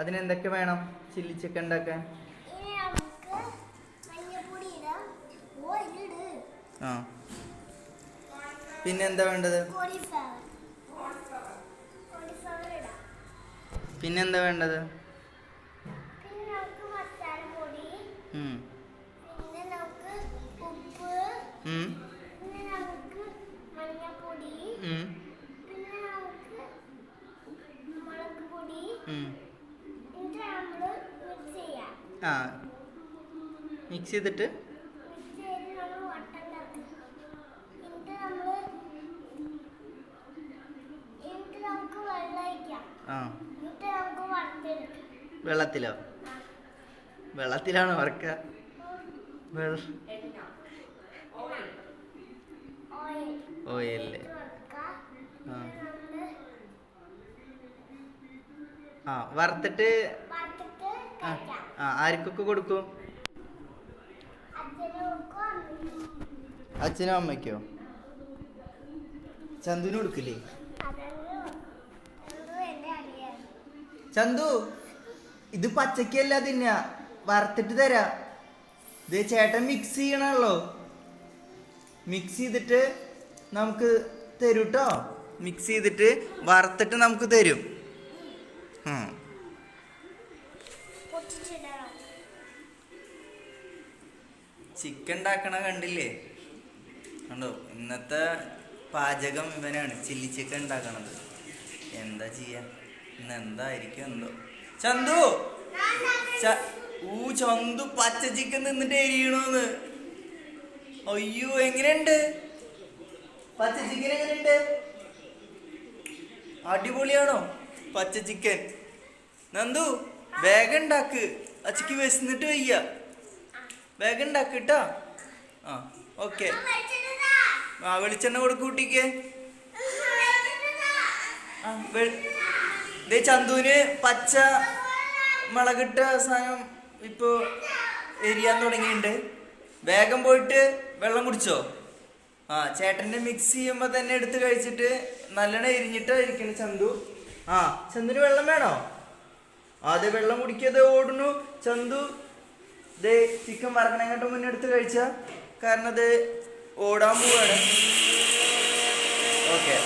അതിനെന്തൊക്കെ വേണം chilli chicken ഉണ്ടാക്കാൻ? ആ, പിന്നെന്താ വേണ്ടത്? പിന്നെന്താ വേണ്ടത്? ആ, മിക്സ് ചെയ്തിട്ട് വെള്ളത്തിലോ? വെള്ളത്തിലാണോ വറക്കുക? ഓയിലല്ലേ? ആ, വറുത്തിട്ട് ആർക്കൊക്കെ കൊടുക്കും? അച്ഛനും അമ്മയ്ക്കോ? ചന്തുവിന് കൊടുക്കില്ലേ? ചന്തു, ഇത് പച്ചക്കല്ല തിന്നാ, വറുത്തിട്ട് തരാ. ഇത് ചേട്ടൻ മിക്സ് ചെയ്യണല്ലോ, മിക്സ് ചെയ്തിട്ട് നമുക്ക് തരൂ കേട്ടോ. മിക്സ് ചെയ്തിട്ട് വറുത്തിട്ട് നമുക്ക് തരും. ചിക്കൻ ഉണ്ടാക്കണ കണ്ടില്ലേ? കണ്ടോ? ഇന്നത്തെ പാചകം ഇവനാണ്, ചില്ലി ചിക്കൻ ഉണ്ടാക്കണത്. എന്താ ചെയ്യാ, ഇന്ന് എന്തായിരിക്കും എന്തോ. ചന്തു, ചന്തു പച്ച ചിക്കൻ നിന്നിട്ട് എരിയണോന്ന്. അയ്യോ, എങ്ങനെയുണ്ട് പച്ച ചിക്കൻ? എങ്ങനെയുണ്ട്? അടിപൊളിയാണോ പച്ച ചിക്കൻ? നന്ദു, വേഗം ഉണ്ടാക്ക്, അച്ഛക്ക് വിശന്നിട്ട് വയ്യ. വേഗം ഉണ്ടാക്ക് കേട്ടോ. ആ, ഓക്കെ. ആ, വെളിച്ചെണ്ണ കൊടുക്കൂട്ടിക്ക്. ചന്തുവിന് പച്ച മുളകിട്ട സാധനം ഇപ്പൊ എരിയാൻ തുടങ്ങിയിട്ടുണ്ട്. വേഗം പോയിട്ട് വെള്ളം കുടിച്ചോ. ആ, ചേട്ടൻ്റെ മിക്സ് ചെയ്യുമ്പോ തന്നെ എടുത്ത് കഴിച്ചിട്ട് നല്ലോണം എരിഞ്ഞിട്ടായിരിക്കണം ചന്തു. ആ, ചന്തുവിന് വെള്ളം വേണോ? അതെ, വെള്ളം കുടിക്കാതെ ഓടുന്നു ചന്തു. ദേ, ചിക്കൻ വറക്കണേങ്ങോട്ട് മുന്നേ എടുത്ത് കഴിച്ച കാരണം അത് ഓടാൻ പോവാണ്. ഓക്കെ.